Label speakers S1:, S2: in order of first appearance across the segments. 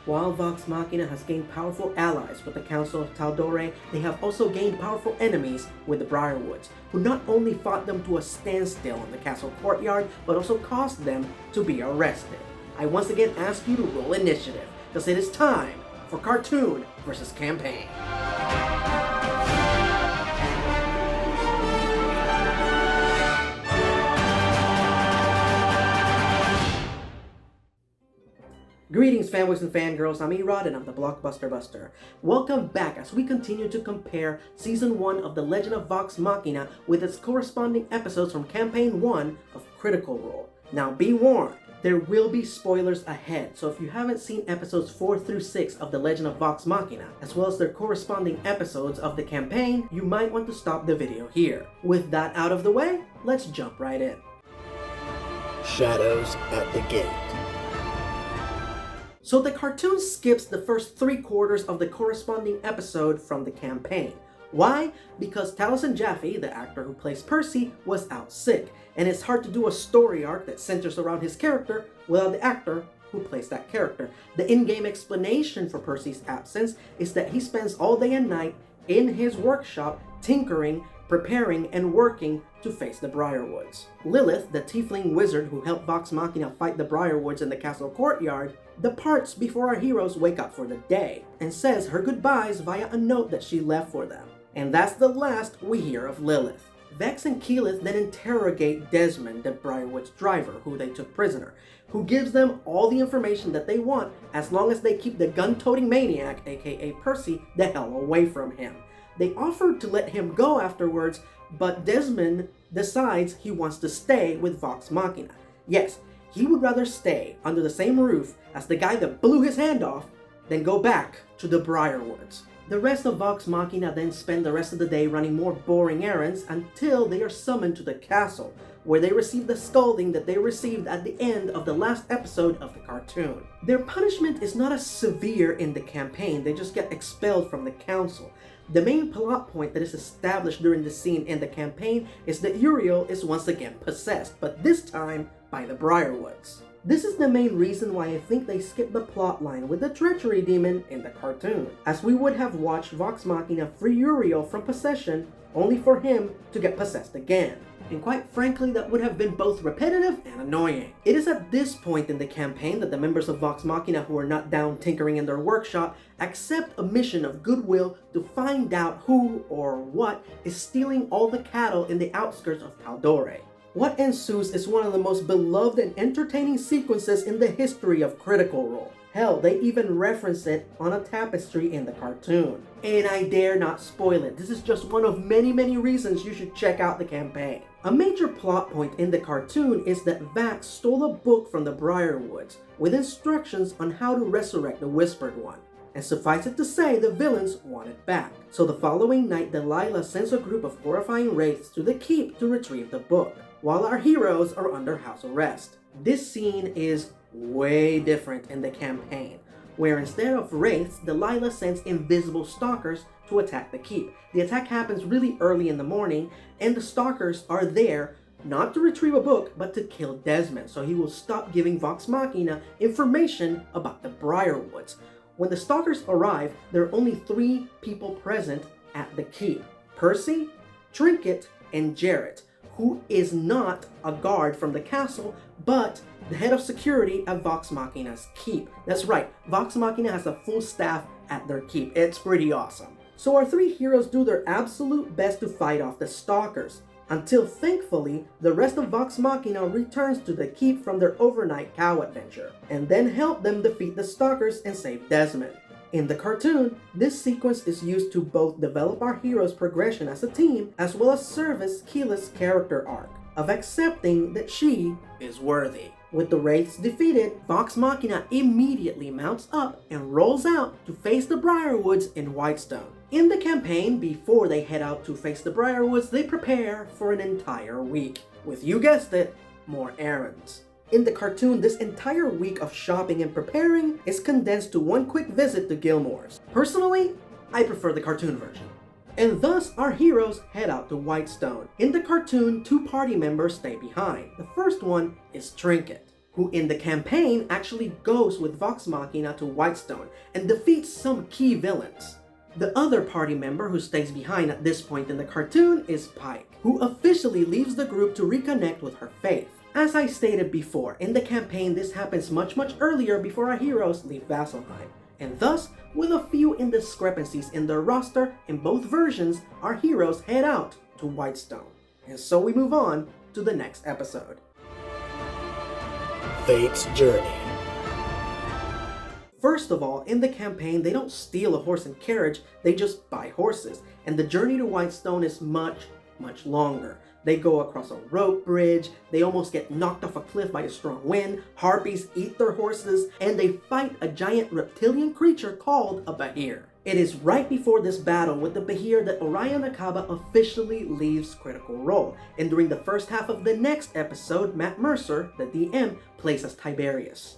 S1: While Vox Machina has gained powerful allies with the Council of Taldore, they have also gained powerful enemies with the Briarwoods, who not only fought them to a standstill in the castle courtyard, but also caused them to be arrested. I once again ask you to roll initiative, because it is time for Cartoon versus Campaign. Greetings fanboys and fangirls, I'm Erod and I'm the Blockbuster Buster. Welcome back as we continue to compare Season 1 of The Legend of Vox Machina with its corresponding episodes from Campaign 1 of Critical Role. Now be warned, there will be spoilers ahead, so if you haven't seen episodes 4 through 6 of The Legend of Vox Machina, as well as their corresponding episodes of the campaign, you might want to stop the video here. With that out of the way, let's jump right in.
S2: Shadows at the Gate.
S1: So the cartoon skips the first 3/4 of the corresponding episode from the campaign. Why? Because Taliesin Jaffe, the actor who plays Percy, was out sick, and it's hard to do a story arc that centers around his character without the actor who plays that character. The in-game explanation for Percy's absence is that he spends all day and night in his workshop tinkering, preparing, and working to face the Briarwoods. Lilith, the tiefling wizard who helped Vox Machina fight the Briarwoods in the castle courtyard, departs before our heroes wake up for the day, and says her goodbyes via a note that she left for them. And that's the last we hear of Lilith. Vex and Keyleth then interrogate Desmond, the Briarwood's driver, who they took prisoner, who gives them all the information that they want as long as they keep the gun-toting maniac, aka Percy, the hell away from him. They offered to let him go afterwards, but Desmond decides he wants to stay with Vox Machina. Yes, he would rather stay under the same roof as the guy that blew his hand off than go back to the Briarwoods. The rest of Vox Machina then spend the rest of the day running more boring errands until they are summoned to the castle, where they receive the scolding that they received at the end of the last episode of the cartoon. Their punishment is not as severe in the campaign, they just get expelled from the council. The main plot point that is established during the scene in the campaign is that Uriel is once again possessed, but this time by the Briarwoods. This is the main reason why I think they skipped the plotline with the treachery demon in the cartoon, as we would have watched Vox Machina free Uriel from possession only for him to get possessed again. And quite frankly, that would have been both repetitive and annoying. It is at this point in the campaign that the members of Vox Machina who are not down tinkering in their workshop accept a mission of goodwill to find out who or what is stealing all the cattle in the outskirts of Taldore. What ensues is one of the most beloved and entertaining sequences in the history of Critical Role. Hell, they even reference it on a tapestry in the cartoon. And I dare not spoil it. This is just one of many reasons you should check out the campaign. A major plot point in the cartoon is that Vax stole a book from the Briarwoods with instructions on how to resurrect the Whispered One. And suffice it to say, the villains want it back. So the following night, Delilah sends a group of horrifying wraiths to the keep to retrieve the book, while our heroes are under house arrest. This scene is way different in the campaign, where instead of wraiths, Delilah sends invisible stalkers to attack the keep. The attack happens really early in the morning, and the stalkers are there not to retrieve a book, but to kill Desmond, so he will stop giving Vox Machina information about the Briarwoods. When the stalkers arrive, there are only 3 people present at the keep: Percy, Trinket, and Jarrett, who is not a guard from the castle, but the head of security at Vox Machina's keep. That's right, Vox Machina has a full staff at their keep. It's pretty awesome. So our 3 heroes do their absolute best to fight off the stalkers, until thankfully, the rest of Vox Machina returns to the keep from their overnight cow adventure, and then help them defeat the stalkers and save Desmond. In the cartoon, this sequence is used to both develop our hero's progression as a team, as well as serve as Keyleth's character arc of accepting that she is worthy. With the wraiths defeated, Vox Machina immediately mounts up and rolls out to face the Briarwoods in Whitestone. In the campaign, before they head out to face the Briarwoods, they prepare for an entire week, with, you guessed it, more errands. In the cartoon, this entire week of shopping and preparing is condensed to one quick visit to Gilmore's. Personally, I prefer the cartoon version. And thus, our heroes head out to Whitestone. In the cartoon, 2 party members stay behind. The first one is Trinket. who in the campaign actually goes with Vox Machina to Whitestone and defeats some key villains. The other party member who stays behind at this point in the cartoon is Pike, who officially leaves the group to reconnect with her faith. As I stated before, in the campaign this happens much earlier before our heroes leave Vasselheim, and thus, with a few indiscrepancies in their roster in both versions, our heroes head out to Whitestone. And so we move on to the next episode.
S2: Fate's Journey.
S1: First of all, in the campaign, they don't steal a horse and carriage, they just buy horses, and the journey to Whitestone is much longer. They go across a rope bridge, they almost get knocked off a cliff by a strong wind, harpies eat their horses, and they fight a giant reptilian creature called a Bahir. It is right before this battle with the Bahir that Orion Akaba officially leaves Critical Role, and during the first half of the next episode, Matt Mercer, the DM, plays as Tiberius.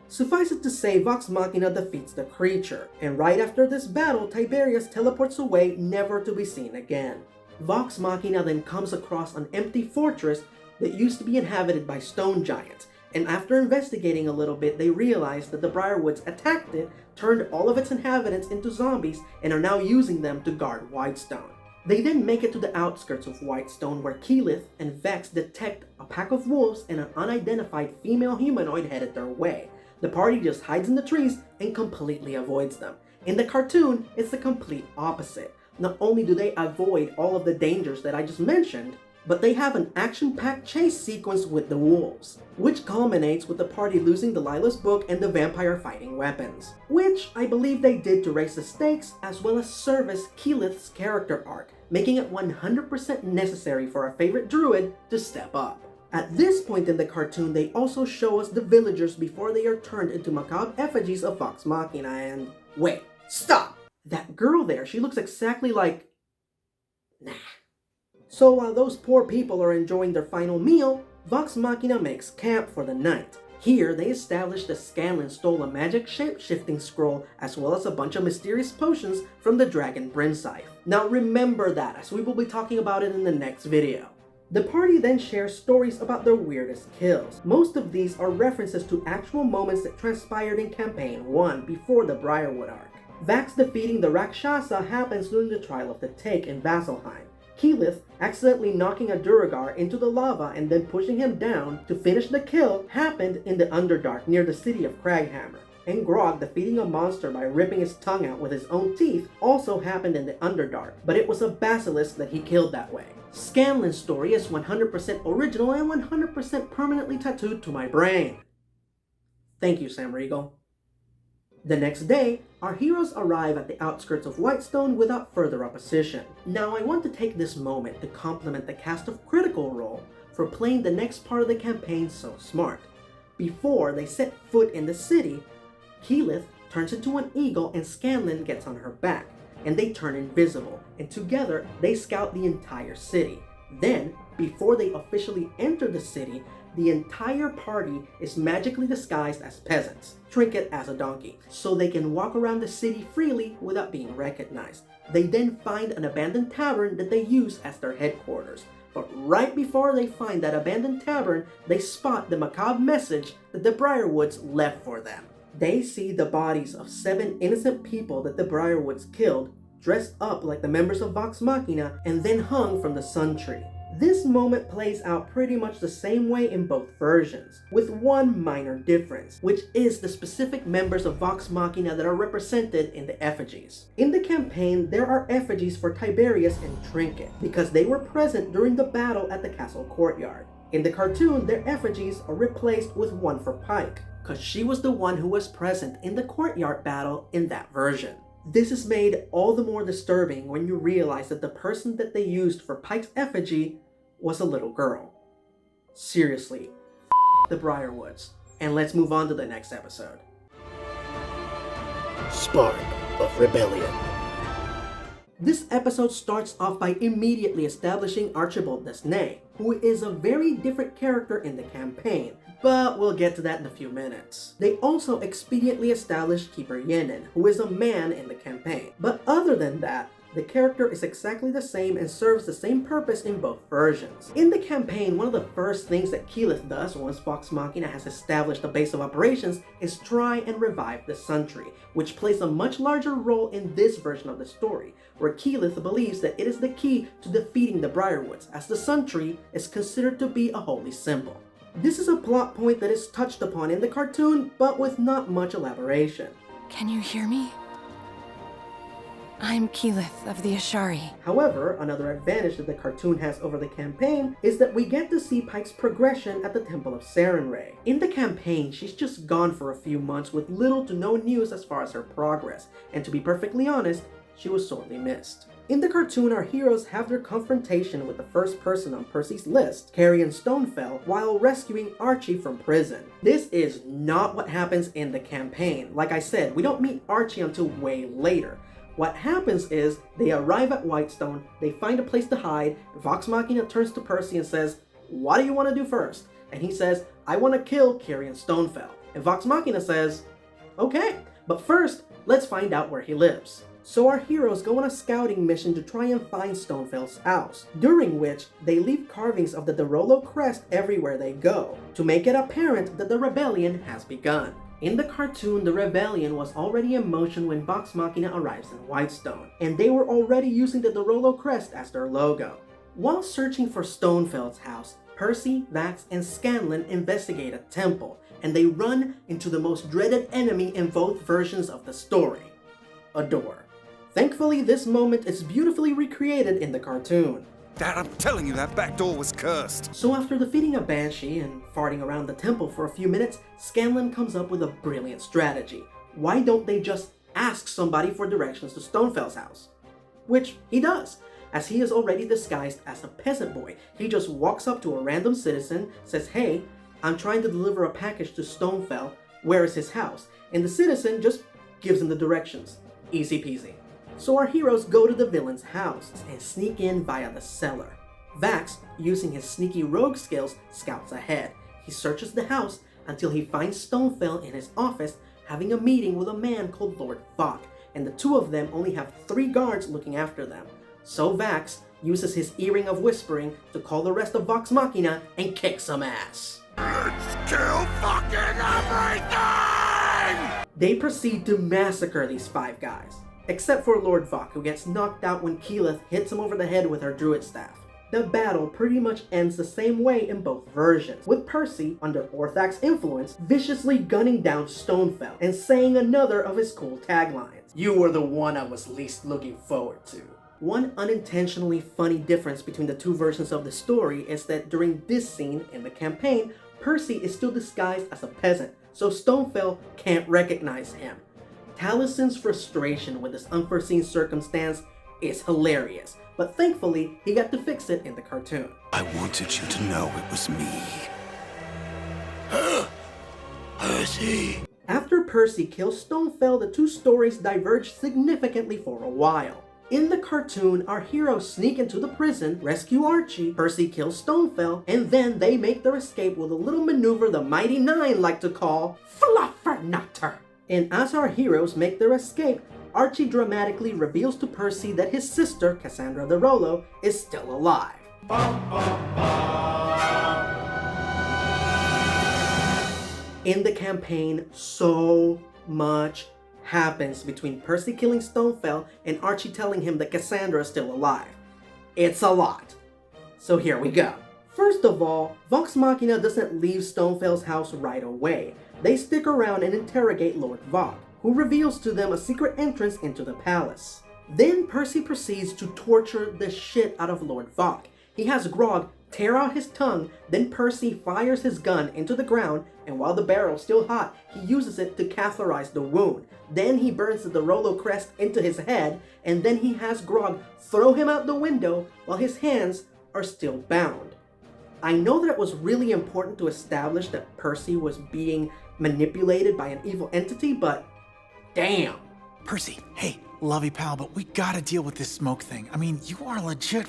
S1: Suffice it to say, Vox Machina defeats the creature, and right after this battle, Tiberius teleports away, never to be seen again. Vox Machina then comes across an empty fortress that used to be inhabited by stone giants, and after investigating a little bit, they realize that the Briarwoods attacked it, turned all of its inhabitants into zombies, and are now using them to guard Whitestone. They then make it to the outskirts of Whitestone, where Keyleth and Vex detect a pack of wolves and an unidentified female humanoid headed their way. The party just hides in the trees and completely avoids them. In the cartoon, it's the complete opposite. Not only do they avoid all of the dangers that I just mentioned, but they have an action-packed chase sequence with the wolves, which culminates with the party losing Delilah's book and the vampire fighting weapons, which I believe they did to raise the stakes as well as service Keyleth's character arc, making it 100% necessary for our favorite druid to step up. At this point in the cartoon, they also show us the villagers before they are turned into macabre effigies of Vox Machina and... Wait, stop! That girl there, she looks exactly like... Nah. So while those poor people are enjoying their final meal, Vox Machina makes camp for the night. Here, they establish that Scanlan stole a magic shape-shifting scroll as well as a bunch of mysterious potions from the dragon Brinsife. Now remember that, as we will be talking about it in the next video. The party then shares stories about their weirdest kills. Most of these are references to actual moments that transpired in Campaign 1 before the Briarwood arc. Vax defeating the Rakshasa happens during the Trial of the Take in Vasselheim. Keyleth accidentally knocking a Duragar into the lava and then pushing him down to finish the kill happened in the Underdark near the city of Craghammer. And Grog defeating a monster by ripping his tongue out with his own teeth also happened in the Underdark, but it was a basilisk that he killed that way. Scanlan's story is 100% original and 100% permanently tattooed to my brain. Thank you, Sam Riegel. The next day, our heroes arrive at the outskirts of Whitestone without further opposition. Now I want to take this moment to compliment the cast of Critical Role for playing the next part of the campaign so smart. Before they set foot in the city, Keyleth turns into an eagle and Scanlan gets on her back, and they turn invisible, and together they scout the entire city. Then, before they officially enter the city, the entire party is magically disguised as peasants, Trinket as a donkey, so they can walk around the city freely without being recognized. They then find an abandoned tavern that they use as their headquarters. But right before they find that abandoned tavern, they spot the macabre message that the Briarwoods left for them. They see the bodies of 7 innocent people that the Briarwoods killed, dressed up like the members of Vox Machina, and then hung from the Sun Tree. This moment plays out pretty much the same way in both versions, with one minor difference, which is the specific members of Vox Machina that are represented in the effigies. In the campaign, there are effigies for Tiberius and Trinket, because they were present during the battle at the castle courtyard. In the cartoon, their effigies are replaced with one for Pike, because she was the one who was present in the courtyard battle in that version. This is made all the more disturbing when you realize that the person that they used for Pike's effigy was a little girl. Seriously, the Briarwoods. And let's move on to the next episode.
S2: Spark of Rebellion.
S1: This episode starts off by immediately establishing Archibald Desnay, who is a very different character in the campaign, but we'll get to that in a few minutes. They also expediently establish Keeper Yenen, who is a man in the campaign. But other than that, the character is exactly the same and serves the same purpose in both versions. In the campaign, one of the first things that Keyleth does once Vox Machina has established a base of operations is try and revive the Sun Tree, which plays a much larger role in this version of the story, where Keyleth believes that it is the key to defeating the Briarwoods, as the Sun Tree is considered to be a holy symbol. This is a plot point that is touched upon in the cartoon, but with not much elaboration.
S3: Can you hear me? I'm Keyleth of the Ashari.
S1: However, another advantage that the cartoon has over the campaign is that we get to see Pike's progression at the Temple of Sarenrae. In the campaign, she's just gone for a few months with little to no news as far as her progress, and to be perfectly honest, she was sorely missed. In the cartoon, our heroes have their confrontation with the first person on Percy's list, Carrion Stonefell, while rescuing Archie from prison. This is not what happens in the campaign. Like I said, we don't meet Archie until way later. What happens is, they arrive at Whitestone, they find a place to hide, Vox Machina turns to Percy and says, "What do you want to do first?" And he says, "I want to kill Carrion Stonefell." And Vox Machina says, "Okay, but first, let's find out where he lives." So our heroes go on a scouting mission to try and find Stonefell's house, during which they leave carvings of the Derolo crest everywhere they go, to make it apparent that the rebellion has begun. In the cartoon, the rebellion was already in motion when Vox Machina arrives in Whitestone, and they were already using the Derolo crest as their logo. While searching for Stonefell's house, Percy, Vax, and Scanlan investigate a temple, and they run into the most dreaded enemy in both versions of the story, a door. Thankfully, this moment is beautifully recreated in the cartoon.
S4: Dad, I'm telling you, that back door was cursed.
S1: So after defeating a banshee and farting around the temple for a few minutes, Scanlan comes up with a brilliant strategy. Why don't they just ask somebody for directions to Stonefell's house? Which he does. As he is already disguised as a peasant boy, he just walks up to a random citizen, says, "Hey, I'm trying to deliver a package to Stonefell. Where is his house?" And the citizen just gives him the directions. Easy peasy. So our heroes go to the villain's house and sneak in via the cellar. Vax, using his sneaky rogue skills, scouts ahead. He searches the house until he finds Stonefell in his office having a meeting with a man called Lord Vox, and the two of them only have 3 guards looking after them. So Vax uses his earring of whispering to call the rest of Vox Machina and kick some ass.
S4: Let's kill fucking everything!
S1: They proceed to massacre these 5 guys. Except for Lord Vox, who gets knocked out when Keyleth hits him over the head with her druid staff. The battle pretty much ends the same way in both versions, with Percy, under Orthax's influence, viciously gunning down Stonefell and saying another of his cool taglines. "You were the one I was least looking forward to." One unintentionally funny difference between the 2 versions of the story is that during this scene in the campaign, Percy is still disguised as a peasant, so Stonefell can't recognize him. Talison's frustration with this unforeseen circumstance is hilarious, but thankfully he got to fix it in the cartoon.
S4: I wanted you to know it was me. Percy.
S1: After Percy kills Stonefell, the 2 stories diverge significantly for a while. In the cartoon, our heroes sneak into the prison, rescue Archie, Percy kills Stonefell, and then they make their escape with a little maneuver the Mighty Nine like to call Fluffernutter. And as our heroes make their escape, Archie dramatically reveals to Percy that his sister, Cassandra Derolo, is still alive. In the campaign, so much happens between Percy killing Stonefell and Archie telling him that Cassandra is still alive. It's a lot. So here we go. First of all, Vox Machina doesn't leave Stonefell's house right away. They stick around and interrogate Lord Vox, who reveals to them a secret entrance into the palace. Then Percy proceeds to torture the shit out of Lord Vox. He has Grog tear out his tongue, then Percy fires his gun into the ground, and while the barrel's still hot, he uses it to catheterize the wound. Then he burns the Derolo crest into his head, and then he has Grog throw him out the window while his hands are still bound. I know that it was really important to establish that Percy was being manipulated by an evil entity, but damn.
S5: Percy, hey, lovey pal, but we gotta deal with this smoke thing. I mean, you are legit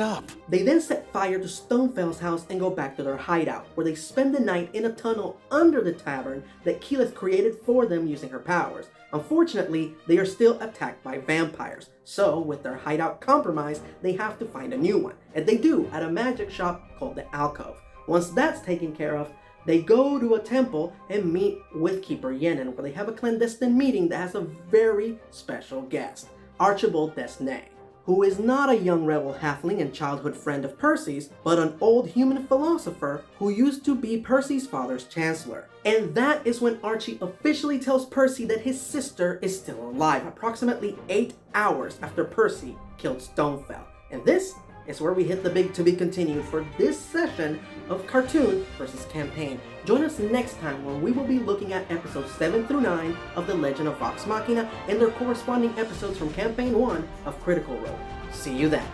S4: up.
S1: They then set fire to Stonefell's house and go back to their hideout, where they spend the night in a tunnel under the tavern that Keyleth created for them using her powers. Unfortunately, they are still attacked by vampires, so with their hideout compromised, they have to find a new one, and they do at a magic shop called the Alcove. Once that's taken care of, they go to a temple and meet with Keeper Yenin, where they have a clandestine meeting that has a very special guest, Archibald Desnay, who is not a young rebel halfling and childhood friend of Percy's, but an old human philosopher who used to be Percy's father's chancellor. And that is when Archie officially tells Percy that his sister is still alive, approximately 8 hours after Percy killed Stonefell. And this is where we hit the big to be continued for this session of Cartoon versus Campaign. Join us next time when we will be looking at episodes 7 through 9 of The Legend of Vox Machina and their corresponding episodes from Campaign 1 of Critical Role. See you then.